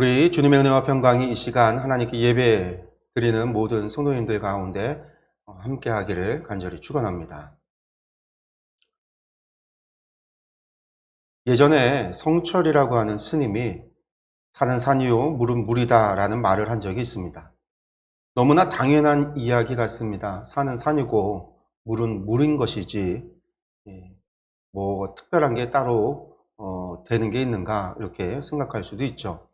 우리 주님의 은혜와 평강이 이 시간 하나님께 예배 드리는 모든 성도님들 가운데 함께 하기를 간절히 축원합니다. 예전에 성철이라고 하는 스님이 산은 산이요 물은 물이다라는 말을 한 적이 있습니다. 너무나 당연한 이야기 같습니다. 산은 산이고 물은 물인 것이지 뭐 특별한 게 따로 되는 게 있는가 이렇게 생각할 수도 있죠.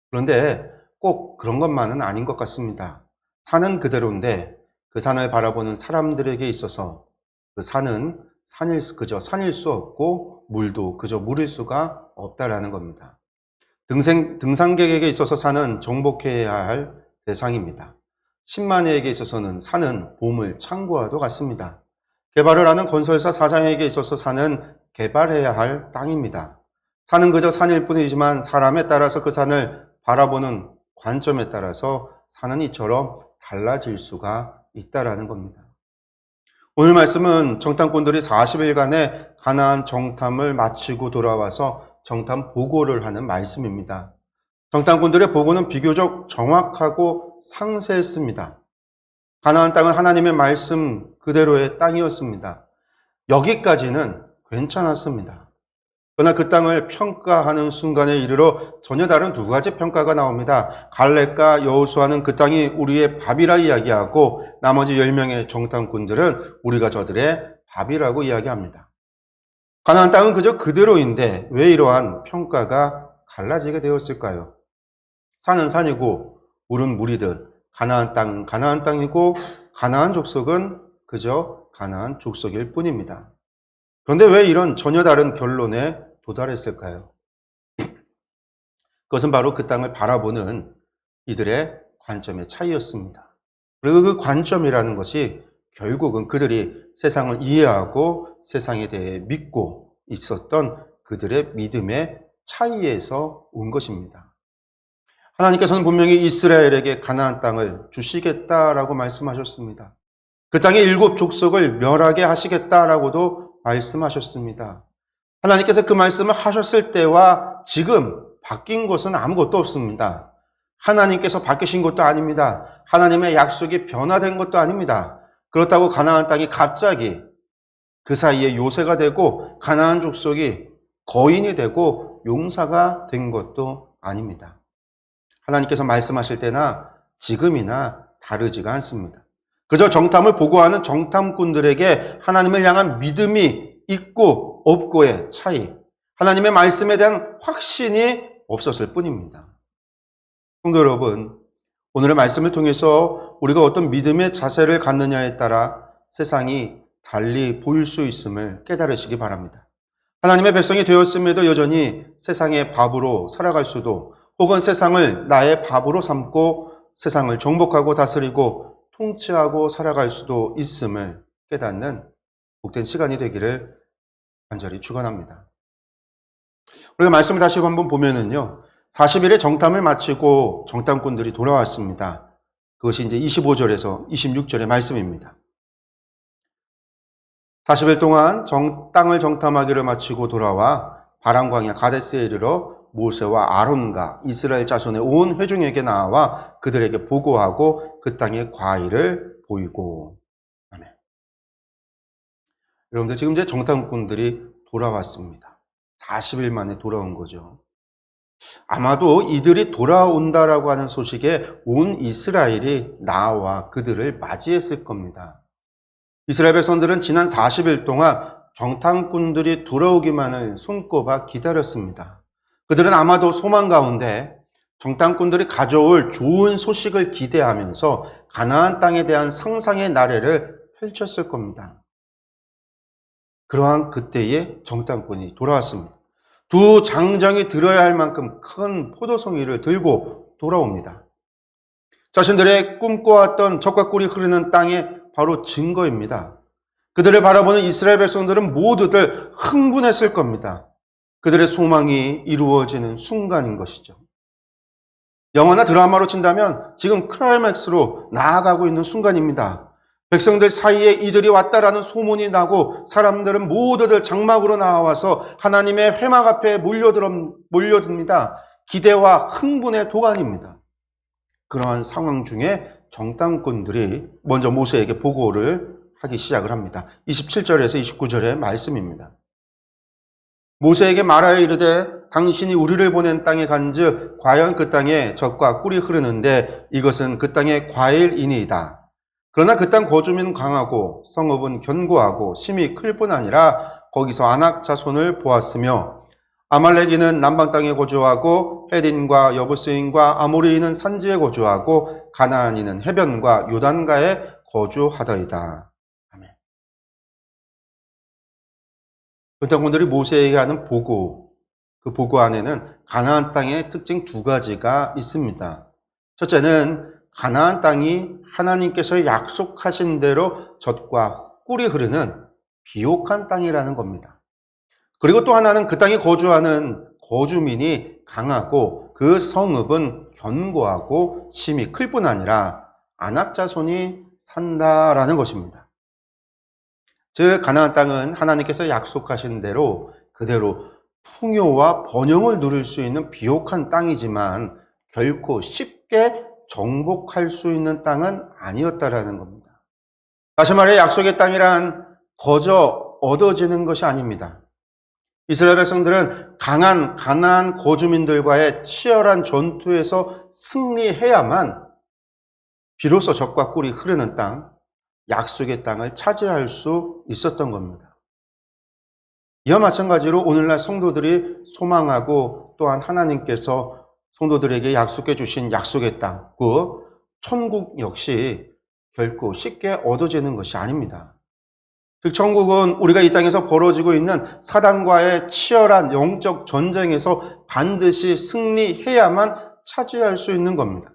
그런데 꼭 그런 것만은 아닌 것 같습니다. 산은 그대로인데 그 산을 바라보는 사람들에게 있어서 그 산은 그저 산일 수 없고 물도 그저 물일 수가 없다라는 겁니다. 등산객에게 있어서 산은 정복해야 할 대상입니다. 신만이에게 있어서는 산은 보물, 창고와도 같습니다. 개발을 하는 건설사 사장에게 있어서 산은 개발해야 할 땅입니다. 산은 그저 산일 뿐이지만 사람에 따라서 그 산을 바라보는 관점에 따라서 산은 이처럼 달라질 수가 있다라는 겁니다. 오늘 말씀은 정탐꾼들이 40일간의 가나안 정탐을 마치고 돌아와서 정탐 보고를 하는 말씀입니다. 정탐꾼들의 보고는 비교적 정확하고 상세했습니다. 가나안 땅은 하나님의 말씀 그대로의 땅이었습니다. 여기까지는 괜찮았습니다. 그러나 그 땅을 평가하는 순간에 이르러 전혀 다른 두 가지 평가가 나옵니다. 갈렙과 여호수아는 그 땅이 우리의 밥이라 이야기하고 나머지 10명의 정탐꾼들은 우리가 저들의 밥이라고 이야기합니다. 가나안 땅은 그저 그대로인데 왜 이러한 평가가 갈라지게 되었을까요? 산은 산이고 물은 물이듯 가나안 땅은 가나안 땅이고 가나안 족속은 그저 가나안 족속일 뿐입니다. 그런데 왜 이런 전혀 다른 결론에 도달했을까요? 그것은 바로 그 땅을 바라보는 이들의 관점의 차이였습니다. 그리고 그 관점이라는 것이 결국은 그들이 세상을 이해하고 세상에 대해 믿고 있었던 그들의 믿음의 차이에서 온 것입니다. 하나님께서는 분명히 이스라엘에게 가나안 땅을 주시겠다라고 말씀하셨습니다. 그 땅의 7 족속을 멸하게 하시겠다라고도 말씀하셨습니다. 하나님께서 그 말씀을 하셨을 때와 지금 바뀐 것은 아무것도 없습니다. 하나님께서 바뀌신 것도 아닙니다. 하나님의 약속이 변화된 것도 아닙니다. 그렇다고 가나안 땅이 갑자기 그 사이에 요새가 되고 가나안 족속이 거인이 되고 용사가 된 것도 아닙니다. 하나님께서 말씀하실 때나 지금이나 다르지가 않습니다. 그저 정탐을 보고하는 정탐꾼들에게 하나님을 향한 믿음이 있고 없고의 차이, 하나님의 말씀에 대한 확신이 없었을 뿐입니다. 성도 여러분, 오늘의 말씀을 통해서 우리가 어떤 믿음의 자세를 갖느냐에 따라 세상이 달리 보일 수 있음을 깨달으시기 바랍니다. 하나님의 백성이 되었음에도 여전히 세상의 밥으로 살아갈 수도 혹은 세상을 나의 밥으로 삼고 세상을 정복하고 다스리고 통치하고 살아갈 수도 있음을 깨닫는 복된 시간이 되기를 간절히 축원합니다. 우리가 말씀을 다시 한번 보면은요, 40일의 정탐을 마치고 정탐꾼들이 돌아왔습니다. 그것이 이제 25절에서 26절의 말씀입니다. 40일 동안 땅을 정탐하기를 마치고 돌아와 바람 광야 가데스에 이르러 모세와 아론과 이스라엘 자손의 온 회중에게 나와 그들에게 보고하고 그 땅의 과일을 보이고. 아멘. 여러분들 지금 이제 정탐꾼들이 돌아왔습니다. 40일 만에 돌아온 거죠. 아마도 이들이 돌아온다라고 하는 소식에 온 이스라엘이 나와 그들을 맞이했을 겁니다. 이스라엘 백성들은 지난 40일 동안 정탐꾼들이 돌아오기만을 손꼽아 기다렸습니다. 그들은 아마도 소망 가운데 정탐꾼들이 가져올 좋은 소식을 기대하면서 가나안 땅에 대한 상상의 나래를 펼쳤을 겁니다. 그러한 그때의 정탐꾼이 돌아왔습니다. 두 장정이 들어야 할 만큼 큰 포도송이를 들고 돌아옵니다. 자신들의 꿈꿔왔던 젖과 꿀이 흐르는 땅의 바로 증거입니다. 그들을 바라보는 이스라엘 백성들은 모두들 흥분했을 겁니다. 그들의 소망이 이루어지는 순간인 것이죠. 영화나 드라마로 친다면 지금 클라이맥스로 나아가고 있는 순간입니다. 백성들 사이에 이들이 왔다라는 소문이 나고 사람들은 모두들 장막으로 나와서 하나님의 회막 앞에 몰려듭니다. 기대와 흥분의 도가니입니다. 그러한 상황 중에 정탐꾼들이 먼저 모세에게 보고를 하기 시작을 합니다. 27절에서 29절의 말씀입니다. 모세에게 말하여 이르되 당신이 우리를 보낸 땅에 간즉 과연 그 땅에 젖과 꿀이 흐르는데 이것은 그 땅의 과일이니이다. 그러나 그 땅 거주민은 강하고 성읍은 견고하고 심히 클 뿐 아니라 거기서 아낙 자손을 보았으며 아말렉인은 남방 땅에 거주하고 헤린과 여부스인과 아모리인은 산지에 거주하고 가나안인은 해변과 요단가에 거주하더이다. 아멘. 정탐꾼들이 모세에게 하는 보고, 그 보고 안에는 가나안 땅의 특징 두 가지가 있습니다. 첫째는 가나안 땅이 하나님께서 약속하신 대로 젖과 꿀이 흐르는 비옥한 땅이라는 겁니다. 그리고 또 하나는 그 땅에 거주하는 거주민이 강하고 그 성읍은 견고하고 심히 클 뿐 아니라 아낙 자손이 산다라는 것입니다. 즉 가나안 땅은 하나님께서 약속하신 대로 그대로 풍요와 번영을 누릴 수 있는 비옥한 땅이지만 결코 쉽게 정복할 수 있는 땅은 아니었다라는 겁니다. 다시 말해 약속의 땅이란 거저 얻어지는 것이 아닙니다. 이스라엘 백성들은 강한 가나안 거주민들과의 치열한 전투에서 승리해야만 비로소 젖과 꿀이 흐르는 땅, 약속의 땅을 차지할 수 있었던 겁니다. 이와 마찬가지로 오늘날 성도들이 소망하고 또한 하나님께서 성도들에게 약속해 주신 약속의 땅, 그 천국 역시 결코 쉽게 얻어지는 것이 아닙니다. 즉 천국은 우리가 이 땅에서 벌어지고 있는 사단과의 치열한 영적 전쟁에서 반드시 승리해야만 차지할 수 있는 겁니다.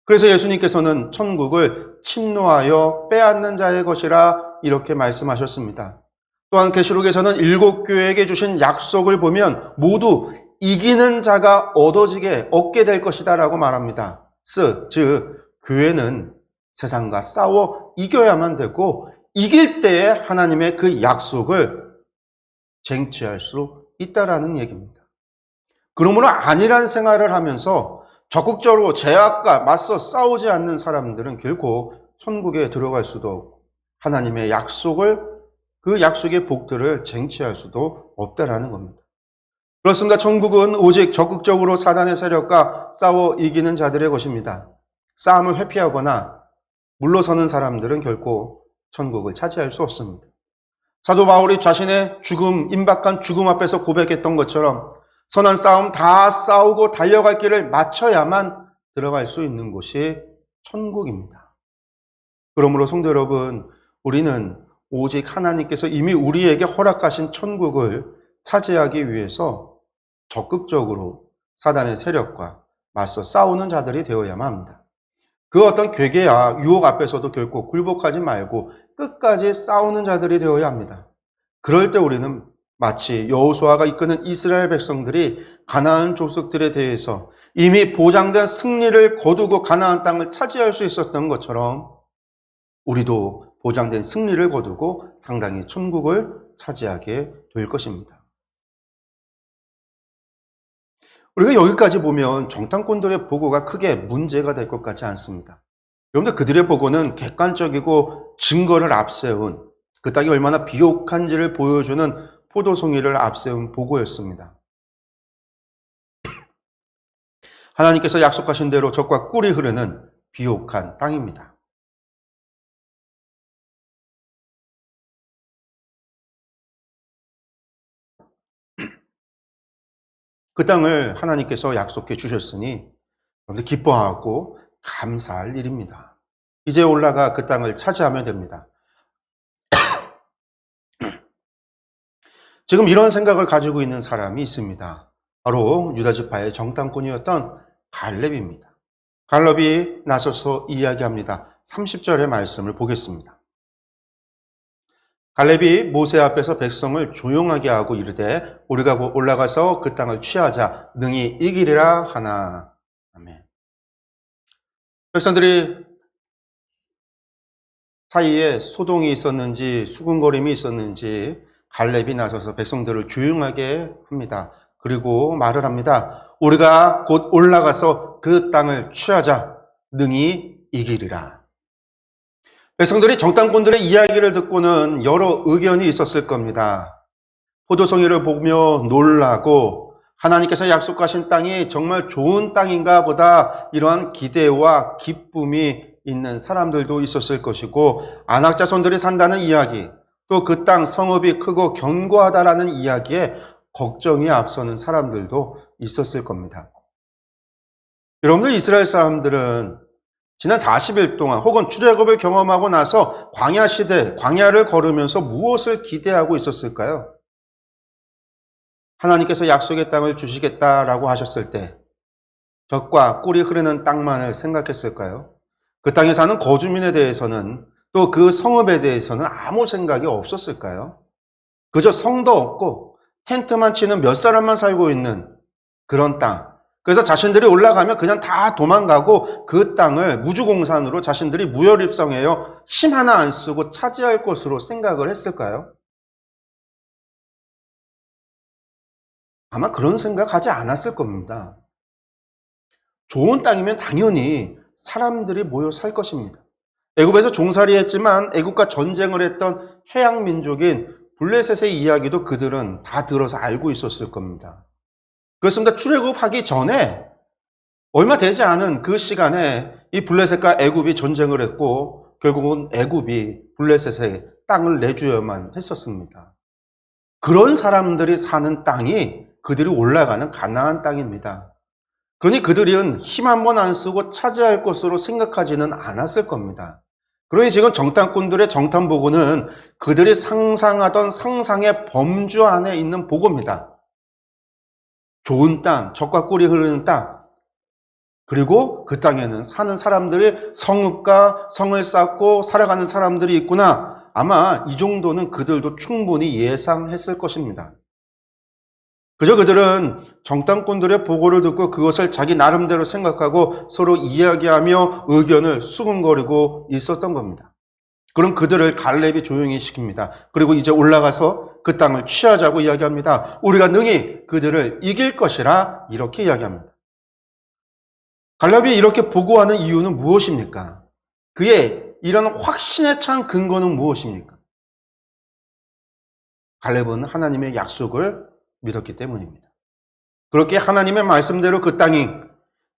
그래서 예수님께서는 천국을 침노하여 빼앗는 자의 것이라 이렇게 말씀하셨습니다. 또한 계시록에서는 7교회에게 주신 약속을 보면 모두 이기는 자가 얻게 될 것이다 라고 말합니다. 즉 교회는 세상과 싸워 이겨야만 되고 이길 때에 하나님의 그 약속을 쟁취할 수 있다라는 얘기입니다. 그러므로 안일한 생활을 하면서 적극적으로 죄악과 맞서 싸우지 않는 사람들은 결코 천국에 들어갈 수도 없고 하나님의 그 약속의 복들을 쟁취할 수도 없다라는 겁니다. 그렇습니다. 천국은 오직 적극적으로 사단의 세력과 싸워 이기는 자들의 것입니다. 싸움을 회피하거나 물러서는 사람들은 결코 천국을 차지할 수 없습니다. 사도 바울이 자신의 임박한 죽음 앞에서 고백했던 것처럼 선한 싸움 다 싸우고 달려갈 길을 마쳐야만 들어갈 수 있는 곳이 천국입니다. 그러므로 성도 여러분, 우리는 오직 하나님께서 이미 우리에게 허락하신 천국을 차지하기 위해서 적극적으로 사단의 세력과 맞서 싸우는 자들이 되어야만 합니다. 그 어떤 괴계야 유혹 앞에서도 결코 굴복하지 말고 끝까지 싸우는 자들이 되어야 합니다. 그럴 때 우리는 마치 여호수아가 이끄는 이스라엘 백성들이 가나안 족속들에 대해서 이미 보장된 승리를 거두고 가나안 땅을 차지할 수 있었던 것처럼 우리도 보장된 승리를 거두고 당당히 천국을 차지하게 될 것입니다. 우리가 여기까지 보면 정탐꾼들의 보고가 크게 문제가 될 것 같지 않습니다. 여러분들 그들의 보고는 객관적이고 증거를 앞세운 그 땅이 얼마나 비옥한지를 보여주는 포도송이를 앞세운 보고였습니다. 하나님께서 약속하신 대로 젖과 꿀이 흐르는 비옥한 땅입니다. 그 땅을 하나님께서 약속해 주셨으니 여러분들 기뻐하고 감사할 일입니다. 이제 올라가 그 땅을 차지하면 됩니다. 지금 이런 생각을 가지고 있는 사람이 있습니다. 바로 유다지파의 정탐꾼이었던 갈렙입니다. 갈렙이 나서서 이야기합니다. 30절의 말씀을 보겠습니다. 갈렙이 모세 앞에서 백성을 조용하게 하고 이르되 우리가 올라가서 그 땅을 취하자 능히 이기리라 하나. 아멘. 백성들이 사이에 소동이 있었는지 수군거림이 있었는지 갈렙이 나서서 백성들을 조용하게 합니다. 그리고 말을 합니다. 우리가 곧 올라가서 그 땅을 취하자. 능히 이기리라. 백성들이 정탐꾼들의 이야기를 듣고는 여러 의견이 있었을 겁니다. 포도송이를 보며 놀라고 하나님께서 약속하신 땅이 정말 좋은 땅인가 보다 이러한 기대와 기쁨이 있는 사람들도 있었을 것이고, 안악 자손들이 산다는 이야기, 또 그 땅 성읍이 크고 견고하다라는 이야기에 걱정이 앞서는 사람들도 있었을 겁니다. 여러분들, 이스라엘 사람들은 지난 40일 동안 혹은 출애굽을 경험하고 나서 광야 시대, 광야를 걸으면서 무엇을 기대하고 있었을까요? 하나님께서 약속의 땅을 주시겠다라고 하셨을 때 젖과 꿀이 흐르는 땅만을 생각했을까요? 그 땅에 사는 거주민에 대해서는, 또 그 성읍에 대해서는 아무 생각이 없었을까요? 그저 성도 없고 텐트만 치는 몇 사람만 살고 있는 그런 땅. 그래서 자신들이 올라가면 그냥 다 도망가고 그 땅을 무주공산으로 자신들이 무혈입성해요 힘 하나 안 쓰고 차지할 것으로 생각을 했을까요? 아마 그런 생각하지 않았을 겁니다. 좋은 땅이면 당연히 사람들이 모여 살 것입니다. 애굽에서 종살이 했지만 애굽과 전쟁을 했던 해양 민족인 블레셋의 이야기도 그들은 다 들어서 알고 있었을 겁니다. 그렇습니다. 출애굽하기 전에 얼마 되지 않은 그 시간에 이 블레셋과 애굽이 전쟁을 했고 결국은 애굽이 블레셋에 땅을 내주어야만 했었습니다. 그런 사람들이 사는 땅이 그들이 올라가는 가나안 땅입니다. 그러니 그들은 힘 한 번 안 쓰고 차지할 것으로 생각하지는 않았을 겁니다. 그러니 지금 정탐꾼들의 정탐 보고는 그들이 상상하던 상상의 범주 안에 있는 보고입니다. 좋은 땅, 젖과 꿀이 흐르는 땅, 그리고 그 땅에는 사는 사람들이 성읍과 성을 쌓고 살아가는 사람들이 있구나. 아마 이 정도는 그들도 충분히 예상했을 것입니다. 그저 그들은 정탐꾼들의 보고를 듣고 그것을 자기 나름대로 생각하고 서로 이야기하며 의견을 수근거리고 있었던 겁니다. 그럼 그들을 갈렙이 조용히 시킵니다. 그리고 이제 올라가서 그 땅을 취하자고 이야기합니다. 우리가 능히 그들을 이길 것이라 이렇게 이야기합니다. 갈렙이 이렇게 보고하는 이유는 무엇입니까? 그의 이런 확신에 찬 근거는 무엇입니까? 갈렙은 하나님의 약속을 믿었기 때문입니다. 그렇게 하나님의 말씀대로 그 땅이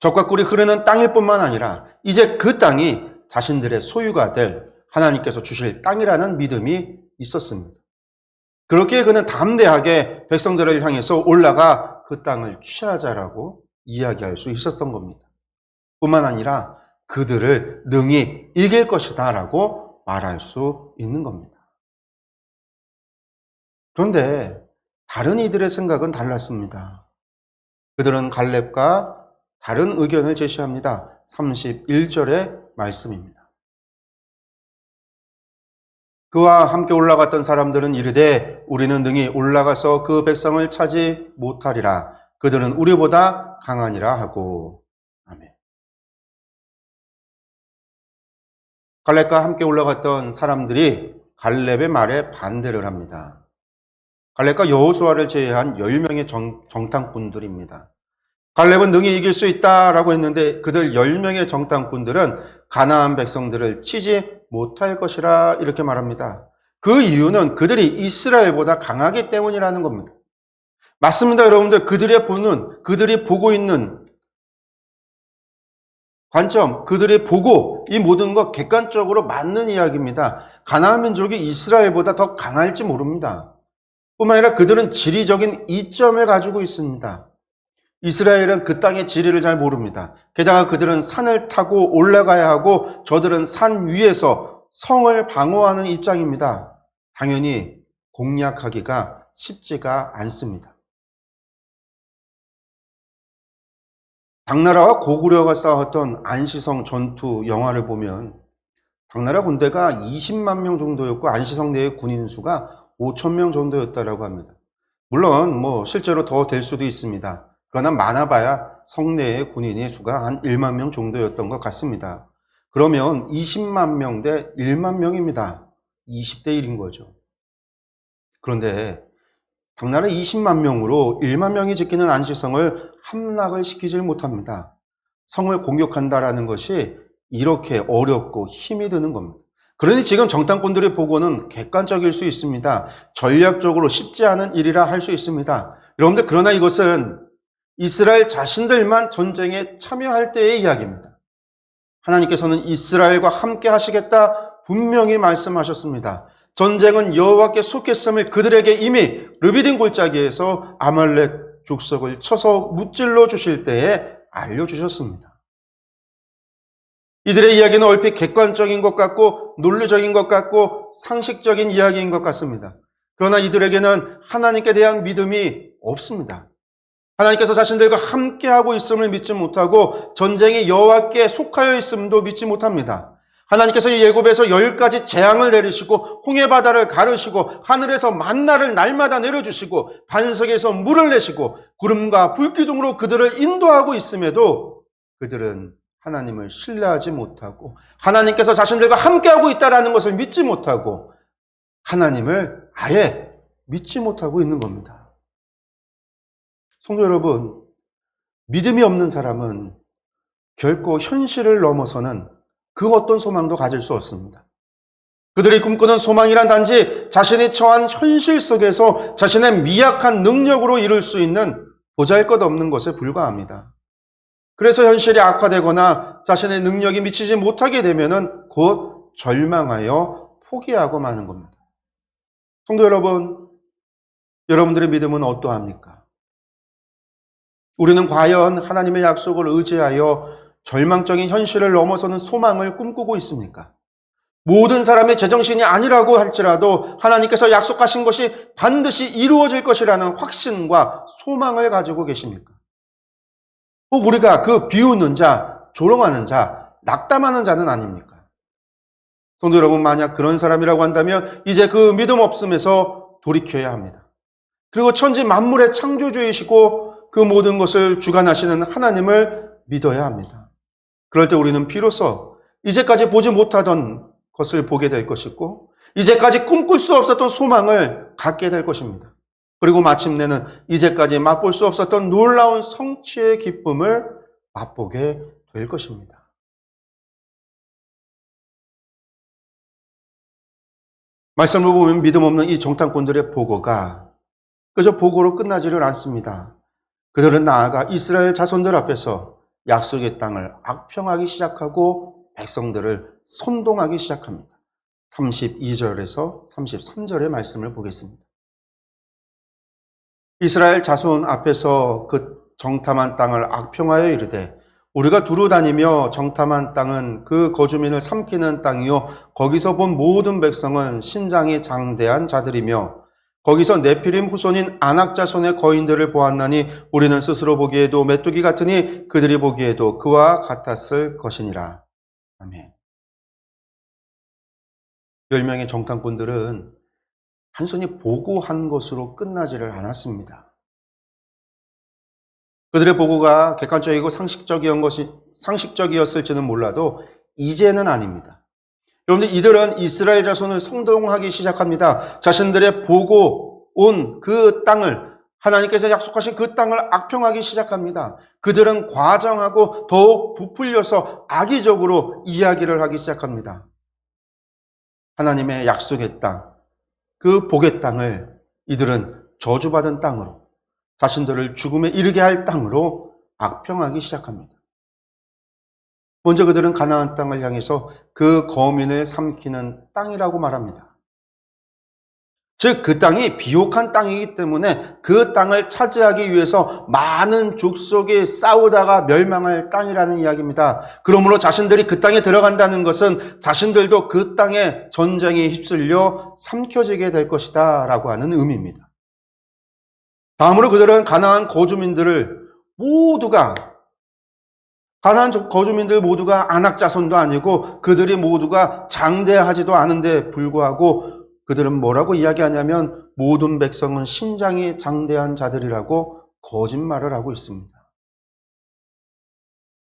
젖과 꿀이 흐르는 땅일 뿐만 아니라 이제 그 땅이 자신들의 소유가 될 하나님께서 주실 땅이라는 믿음이 있었습니다. 그렇게 그는 담대하게 백성들을 향해서 올라가 그 땅을 취하자라고 이야기할 수 있었던 겁니다. 뿐만 아니라 그들을 능히 이길 것이다 라고 말할 수 있는 겁니다. 그런데 다른 이들의 생각은 달랐습니다. 그들은 갈렙과 다른 의견을 제시합니다. 31절의 말씀입니다. 그와 함께 올라갔던 사람들은 이르되 우리는 능히 올라가서 그 백성을 차지 못하리라. 그들은 우리보다 강하니라 하고. 아멘. 갈렙과 함께 올라갔던 사람들이 갈렙의 말에 반대를 합니다. 갈렙과 여호수아를 제외한 10명의 정탐꾼들입니다. 갈렙은 능히 이길 수 있다라고 했는데 그들 10명의 정탐꾼들은 가나안 백성들을 치지 못할 것이라 이렇게 말합니다. 그 이유는 그들이 이스라엘보다 강하기 때문이라는 겁니다. 맞습니다, 여러분들. 그들이 보고 있는 관점, 그들이 보고 이 모든 것 객관적으로 맞는 이야기입니다. 가나안 민족이 이스라엘보다 더 강할지 모릅니다. 뿐만 아니라 그들은 지리적인 이점을 가지고 있습니다. 이스라엘은 그 땅의 지리를 잘 모릅니다. 게다가 그들은 산을 타고 올라가야 하고 저들은 산 위에서 성을 방어하는 입장입니다. 당연히 공략하기가 쉽지가 않습니다. 당나라와 고구려가 싸웠던 안시성 전투 영화를 보면 당나라 군대가 20만 명 정도였고 안시성 내의 군인 수가 5천 명 정도였다라고 합니다. 물론 실제로 더 될 수도 있습니다. 그러나 많아봐야 성내의 군인의 수가 한 1만 명 정도였던 것 같습니다. 그러면 20만 명 대 1만 명입니다. 20대 1인 거죠. 그런데 당나라 20만 명으로 1만 명이 지키는 안식성을 함락을 시키질 못합니다. 성을 공격한다라는 것이 이렇게 어렵고 힘이 드는 겁니다. 그러니 지금 정탐꾼들의 보고는 객관적일 수 있습니다. 전략적으로 쉽지 않은 일이라 할 수 있습니다. 여러분들, 그러나 이것은 이스라엘 자신들만 전쟁에 참여할 때의 이야기입니다. 하나님께서는 이스라엘과 함께 하시겠다 분명히 말씀하셨습니다. 전쟁은 여호와께 속했음을 그들에게 이미 르비딘 골짜기에서 아말렉 족속을 쳐서 무찔러 주실 때에 알려주셨습니다. 이들의 이야기는 얼핏 객관적인 것 같고 논리적인 것 같고 상식적인 이야기인 것 같습니다. 그러나 이들에게는 하나님께 대한 믿음이 없습니다. 하나님께서 자신들과 함께하고 있음을 믿지 못하고 전쟁이 여호와께 속하여 있음도 믿지 못합니다. 하나님께서 예굽에서 10가지 재앙을 내리시고 홍해바다를 가르시고 하늘에서 만나를 날마다 내려주시고 반석에서 물을 내시고 구름과 불기둥으로 그들을 인도하고 있음에도 그들은 하나님을 신뢰하지 못하고 하나님께서 자신들과 함께하고 있다는 것을 믿지 못하고 하나님을 아예 믿지 못하고 있는 겁니다. 성도 여러분, 믿음이 없는 사람은 결코 현실을 넘어서는 그 어떤 소망도 가질 수 없습니다. 그들이 꿈꾸는 소망이란 단지 자신이 처한 현실 속에서 자신의 미약한 능력으로 이룰 수 있는 보잘것없는 것에 불과합니다. 그래서 현실이 악화되거나 자신의 능력이 미치지 못하게 되면은 곧 절망하여 포기하고 마는 겁니다. 성도 여러분, 여러분들의 믿음은 어떠합니까? 우리는 과연 하나님의 약속을 의지하여 절망적인 현실을 넘어서는 소망을 꿈꾸고 있습니까? 모든 사람의 제정신이 아니라고 할지라도 하나님께서 약속하신 것이 반드시 이루어질 것이라는 확신과 소망을 가지고 계십니까? 꼭 우리가 그 비웃는 자, 조롱하는 자, 낙담하는 자는 아닙니까? 성도 여러분, 만약 그런 사람이라고 한다면 이제 그 믿음 없음에서 돌이켜야 합니다. 그리고 천지 만물의 창조주이시고 그 모든 것을 주관하시는 하나님을 믿어야 합니다. 그럴 때 우리는 비로소 이제까지 보지 못하던 것을 보게 될 것이고 이제까지 꿈꿀 수 없었던 소망을 갖게 될 것입니다. 그리고 마침내는 이제까지 맛볼 수 없었던 놀라운 성취의 기쁨을 맛보게 될 것입니다. 말씀을 보면 믿음 없는 이 정탐꾼들의 보고가 그저 보고로 끝나지를 않습니다. 그들은 나아가 이스라엘 자손들 앞에서 약속의 땅을 악평하기 시작하고 백성들을 선동하기 시작합니다. 32절에서 33절의 말씀을 보겠습니다. 이스라엘 자손 앞에서 그 정탐한 땅을 악평하여 이르되 우리가 두루 다니며 정탐한 땅은 그 거주민을 삼키는 땅이요 거기서 본 모든 백성은 신장이 장대한 자들이며 거기서 네피림 후손인 아낙 자손의 거인들을 보았나니 우리는 스스로 보기에도 메뚜기 같으니 그들이 보기에도 그와 같았을 것이니라. 아멘. 10명의 정탐꾼들은 단순히 보고한 것으로 끝나지를 않았습니다. 그들의 보고가 객관적이고 상식적이었을지는 몰라도 이제는 아닙니다. 여러분들, 이들은 이스라엘 자손을 선동하기 시작합니다. 자신들의 보고 온 그 땅을, 하나님께서 약속하신 그 땅을 악평하기 시작합니다. 그들은 과장하고 더욱 부풀려서 악의적으로 이야기를 하기 시작합니다. 하나님의 약속의 땅, 그 복의 땅을 이들은 저주받은 땅으로, 자신들을 죽음에 이르게 할 땅으로 악평하기 시작합니다. 먼저 그들은 가나안 땅을 향해서 그 거민을 삼키는 땅이라고 말합니다. 즉, 그 땅이 비옥한 땅이기 때문에 그 땅을 차지하기 위해서 많은 족속이 싸우다가 멸망할 땅이라는 이야기입니다. 그러므로 자신들이 그 땅에 들어간다는 것은 자신들도 그 땅에 전쟁에 휩쓸려 삼켜지게 될 것이다 라고 하는 의미입니다. 다음으로 그들은 가나안 거주민들 모두가 아낙 자손도 아니고 그들이 모두가 장대하지도 않은데 불구하고 그들은 뭐라고 이야기하냐면 모든 백성은 신장이 장대한 자들이라고 거짓말을 하고 있습니다.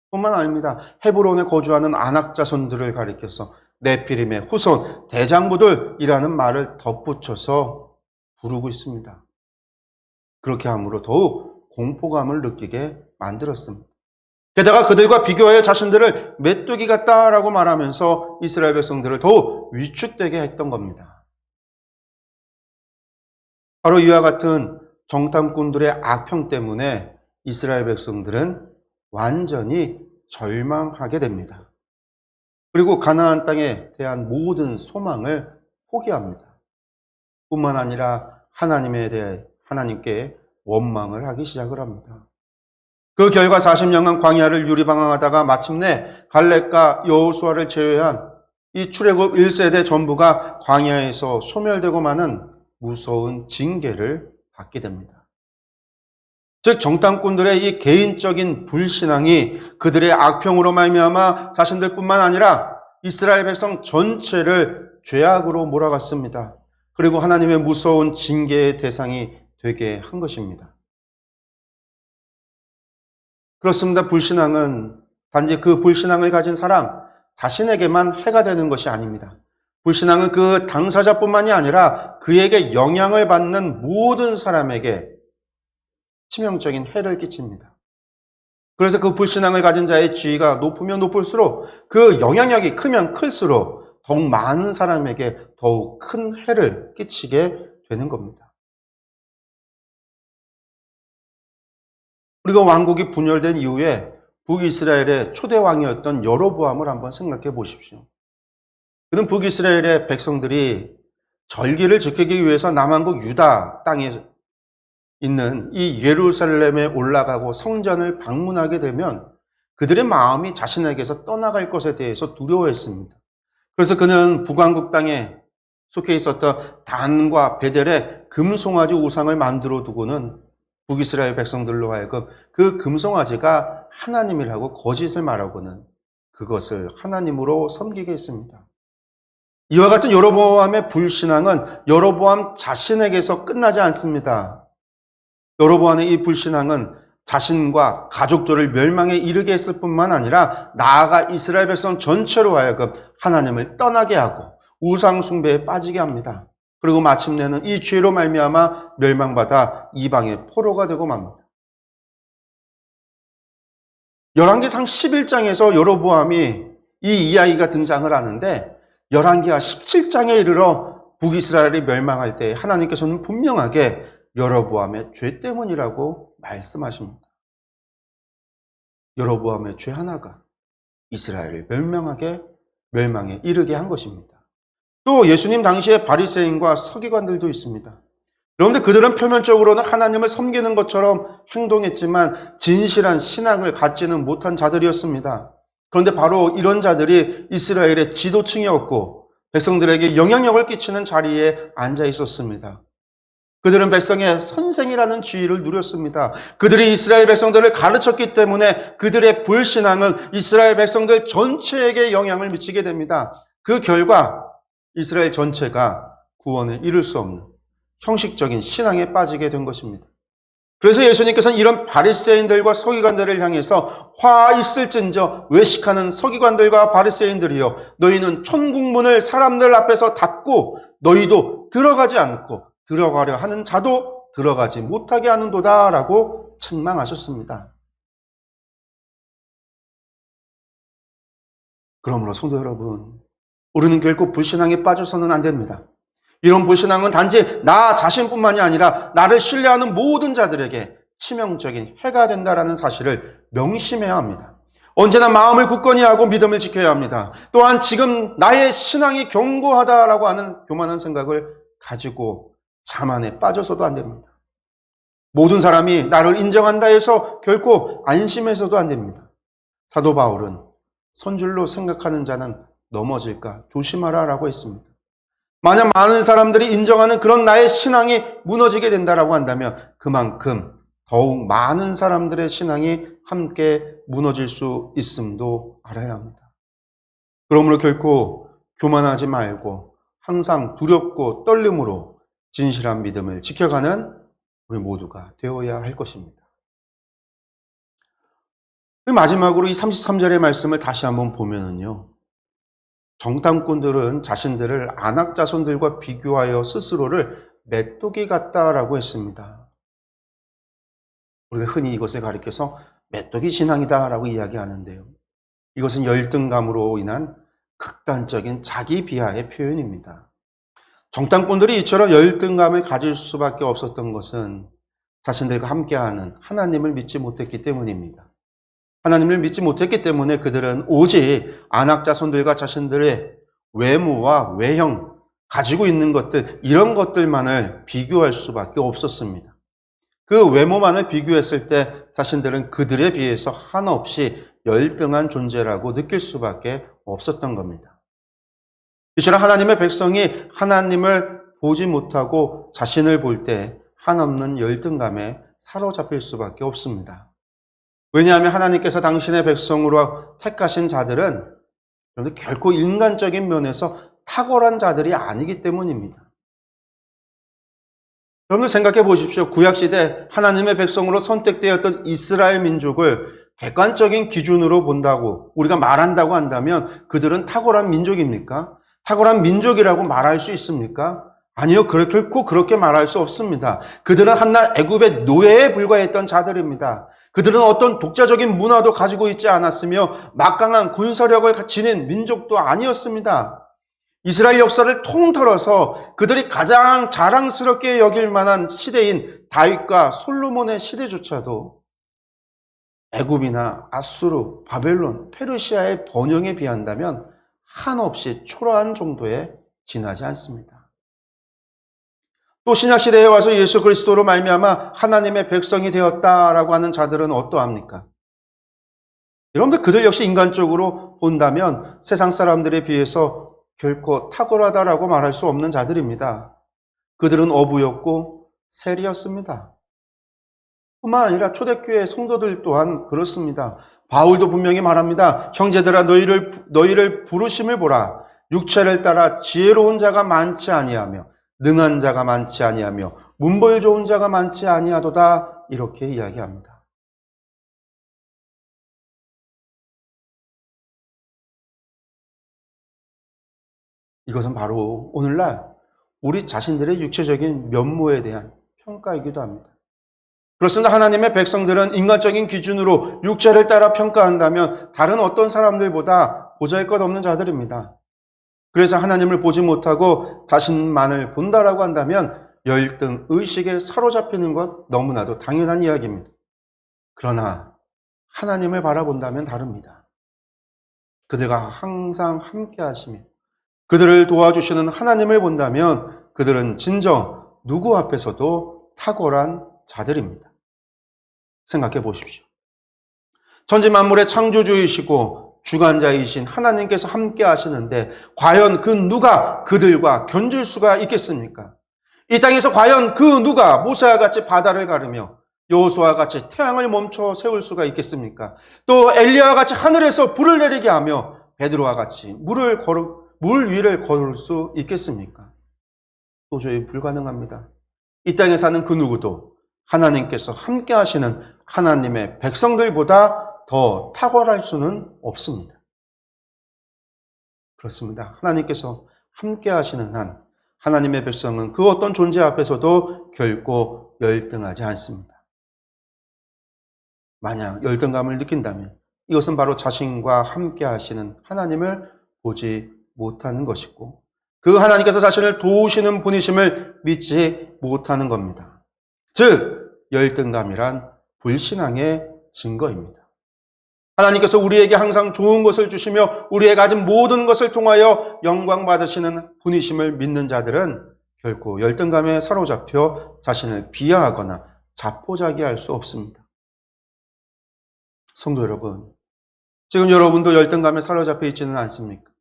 뿐만 아닙니다. 헤브론에 거주하는 아낙 자손들을 가리켜서 네피림의 후손, 대장부들이라는 말을 덧붙여서 부르고 있습니다. 그렇게 함으로 더욱 공포감을 느끼게 만들었습니다. 게다가 그들과 비교하여 자신들을 메뚜기 같다라고 말하면서 이스라엘 백성들을 더욱 위축되게 했던 겁니다. 바로 이와 같은 정탐꾼들의 악평 때문에 이스라엘 백성들은 완전히 절망하게 됩니다. 그리고 가나안 땅에 대한 모든 소망을 포기합니다. 뿐만 아니라 하나님에 대해 하나님께 원망을 하기 시작을 합니다. 그 결과 40년간 광야를 유리방황하다가 마침내 갈렙과 여호수아를 제외한 이 출애굽 1세대 전부가 광야에서 소멸되고 마는 무서운 징계를 받게 됩니다. 즉 정탐꾼들의 이 개인적인 불신앙이 그들의 악평으로 말미암아 자신들뿐만 아니라 이스라엘 백성 전체를 죄악으로 몰아갔습니다. 그리고 하나님의 무서운 징계의 대상이 되게 한 것입니다. 그렇습니다. 불신앙은 단지 그 불신앙을 가진 사람 자신에게만 해가 되는 것이 아닙니다. 불신앙은 그 당사자뿐만이 아니라 그에게 영향을 받는 모든 사람에게 치명적인 해를 끼칩니다. 그래서 그 불신앙을 가진 자의 지위가 높으면 높을수록 그 영향력이 크면 클수록 더욱 많은 사람에게 더욱 큰 해를 끼치게 되는 겁니다. 우리가 왕국이 분열된 이후에 북이스라엘의 초대 왕이었던 여로보암을 한번 생각해 보십시오. 그는 북이스라엘의 백성들이 절기를 지키기 위해서 남한국 유다 땅에 있는 이 예루살렘에 올라가고 성전을 방문하게 되면 그들의 마음이 자신에게서 떠나갈 것에 대해서 두려워했습니다. 그래서 그는 북왕국 땅에 속해 있었던 단과 베델에 금송아지 우상을 만들어 두고는 북이스라엘 백성들로 하여금 그 금송아지가 하나님이라고 거짓을 말하고는 그것을 하나님으로 섬기게 했습니다. 이와 같은 여로보암의 불신앙은 여로보암 자신에게서 끝나지 않습니다. 여로보암의 이 불신앙은 자신과 가족들을 멸망에 이르게 했을 뿐만 아니라 나아가 이스라엘 백성 전체로 하여금 하나님을 떠나게 하고 우상 숭배에 빠지게 합니다. 그리고 마침내는 이 죄로 말미암아 멸망받아 이방의 포로가 되고 맙니다. 열왕기상 11장에서 여로보암이 이 이야기가 등장을 하는데 열왕기하 17장에 이르러 북이스라엘이 멸망할 때 하나님께서는 분명하게 여로보암의 죄 때문이라고 말씀하십니다. 여로보암의 죄 하나가 이스라엘을 멸망에 이르게 한 것입니다. 또 예수님 당시에 바리새인과 서기관들도 있습니다. 그런데 그들은 표면적으로는 하나님을 섬기는 것처럼 행동했지만 진실한 신앙을 갖지는 못한 자들이었습니다. 그런데 바로 이런 자들이 이스라엘의 지도층이었고 백성들에게 영향력을 끼치는 자리에 앉아 있었습니다. 그들은 백성의 선생이라는 지위를 누렸습니다. 그들이 이스라엘 백성들을 가르쳤기 때문에 그들의 불신앙은 이스라엘 백성들 전체에게 영향을 미치게 됩니다. 그 결과 이스라엘 전체가 구원에 이를 수 없는 형식적인 신앙에 빠지게 된 것입니다. 그래서 예수님께서는 이런 바리새인들과 서기관들을 향해서 화 있을진저 외식하는 서기관들과 바리새인들이여 너희는 천국문을 사람들 앞에서 닫고 너희도 들어가지 않고 들어가려 하는 자도 들어가지 못하게 하는도다 라고 책망하셨습니다. 그러므로 성도 여러분, 우리는 결코 불신앙에 빠져서는 안 됩니다. 이런 불신앙은 단지 나 자신뿐만이 아니라 나를 신뢰하는 모든 자들에게 치명적인 해가 된다는 사실을 명심해야 합니다. 언제나 마음을 굳건히 하고 믿음을 지켜야 합니다. 또한 지금 나의 신앙이 견고하다라고 하는 교만한 생각을 가지고 자만에 빠져서도 안 됩니다. 모든 사람이 나를 인정한다 해서 결코 안심해서도 안 됩니다. 사도 바울은 선줄로 생각하는 자는 넘어질까 조심하라 라고 했습니다. 만약 많은 사람들이 인정하는 그런 나의 신앙이 무너지게 된다라고 한다면 그만큼 더욱 많은 사람들의 신앙이 함께 무너질 수 있음도 알아야 합니다. 그러므로 결코 교만하지 말고 항상 두렵고 떨림으로 진실한 믿음을 지켜가는 우리 모두가 되어야 할 것입니다. 마지막으로 이 33절의 말씀을 다시 한번 보면은요. 정탐꾼들은 자신들을 안악 자손들과 비교하여 스스로를 메뚜기 같다라고 했습니다. 우리가 흔히 이것을 가리켜서 메뚜기 신앙이다라고 이야기하는데요. 이것은 열등감으로 인한 극단적인 자기 비하의 표현입니다. 정탐꾼들이 이처럼 열등감을 가질 수밖에 없었던 것은 자신들과 함께하는 하나님을 믿지 못했기 때문입니다. 하나님을 믿지 못했기 때문에 그들은 오직 안악자손들과 자신들의 외모와 외형, 가지고 있는 것들, 이런 것들만을 비교할 수밖에 없었습니다. 그 외모만을 비교했을 때 자신들은 그들에 비해서 한없이 열등한 존재라고 느낄 수밖에 없었던 겁니다. 이처럼 하나님의 백성이 하나님을 보지 못하고 자신을 볼 때 한없는 열등감에 사로잡힐 수밖에 없습니다. 왜냐하면 하나님께서 당신의 백성으로 택하신 자들은 결코 인간적인 면에서 탁월한 자들이 아니기 때문입니다. 여러분들 생각해 보십시오. 구약시대 하나님의 백성으로 선택되었던 이스라엘 민족을 객관적인 기준으로 본다고 우리가 말한다고 한다면 그들은 탁월한 민족입니까? 탁월한 민족이라고 말할 수 있습니까? 아니요. 결코 그렇게 말할 수 없습니다. 그들은 한낱 애굽의 노예에 불과했던 자들입니다. 그들은 어떤 독자적인 문화도 가지고 있지 않았으며 막강한 군사력을 지닌 민족도 아니었습니다. 이스라엘 역사를 통틀어서 그들이 가장 자랑스럽게 여길 만한 시대인 다윗과 솔로몬의 시대조차도 애굽이나 아수르, 바벨론, 페르시아의 번영에 비한다면 한없이 초라한 정도에 지나지 않습니다. 또 신약시대에 와서 예수 그리스도로 말미암아 하나님의 백성이 되었다라고 하는 자들은 어떠합니까? 여러분들 그들 역시 인간적으로 본다면 세상 사람들에 비해서 결코 탁월하다라고 말할 수 없는 자들입니다. 그들은 어부였고 세리였습니다. 뿐만 아니라 초대교회 성도들 또한 그렇습니다. 바울도 분명히 말합니다. 형제들아 너희를 부르심을 보라. 육체를 따라 지혜로운 자가 많지 아니하며 능한 자가 많지 아니하며 문벌 좋은 자가 많지 아니하도다. 이렇게 이야기합니다. 이것은 바로 오늘날 우리 자신들의 육체적인 면모에 대한 평가이기도 합니다. 그렇습니다. 하나님의 백성들은 인간적인 기준으로 육체를 따라 평가한다면 다른 어떤 사람들보다 보잘것없는 자들입니다. 그래서 하나님을 보지 못하고 자신만을 본다라고 한다면 열등, 의식에 사로잡히는 것 너무나도 당연한 이야기입니다. 그러나 하나님을 바라본다면 다릅니다. 그들과 항상 함께 하시며 그들을 도와주시는 하나님을 본다면 그들은 진정 누구 앞에서도 탁월한 자들입니다. 생각해 보십시오. 천지 만물의 창조주이시고 주관자이신 하나님께서 함께 하시는데 과연 그 누가 그들과 견줄 수가 있겠습니까? 이 땅에서 과연 그 누가 모세와 같이 바다를 가르며 여호수아와 같이 태양을 멈춰 세울 수가 있겠습니까? 또 엘리야와 같이 하늘에서 불을 내리게 하며 베드로와 같이 물 위를 걸을 수 있겠습니까? 도저히 불가능합니다. 이 땅에 사는 그 누구도 하나님께서 함께 하시는 하나님의 백성들보다 더 탁월할 수는 없습니다. 그렇습니다. 하나님께서 함께 하시는 한 하나님의 백성은 그 어떤 존재 앞에서도 결코 열등하지 않습니다. 만약 열등감을 느낀다면 이것은 바로 자신과 함께 하시는 하나님을 보지 못하는 것이고 그 하나님께서 자신을 도우시는 분이심을 믿지 못하는 겁니다. 즉 열등감이란 불신앙의 증거입니다. 하나님께서 우리에게 항상 좋은 것을 주시며 우리의 가진 모든 것을 통하여 영광 받으시는 분이심을 믿는 자들은 결코 열등감에 사로잡혀 자신을 비하하거나 자포자기할 수 없습니다. 성도 여러분, 지금 여러분도 열등감에 사로잡혀 있지는 않습니까?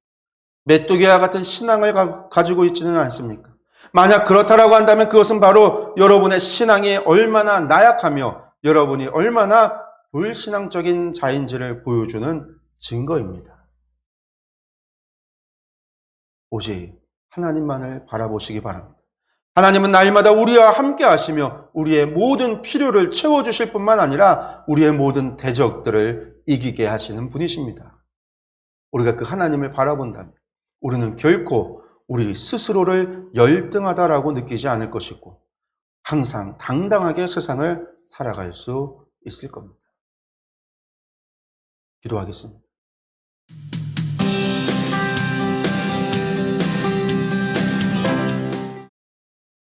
메뚜기와 같은 신앙을 가지고 있지는 않습니까? 만약 그렇다라고 한다면 그것은 바로 여러분의 신앙이 얼마나 나약하며 여러분이 얼마나 불신앙적인 자인지를 보여주는 증거입니다. 오직 하나님만을 바라보시기 바랍니다. 하나님은 날마다 우리와 함께 하시며 우리의 모든 필요를 채워주실 뿐만 아니라 우리의 모든 대적들을 이기게 하시는 분이십니다. 우리가 그 하나님을 바라본다면 우리는 결코 우리 스스로를 열등하다라고 느끼지 않을 것이고 항상 당당하게 세상을 살아갈 수 있을 겁니다. 기도하겠습니다.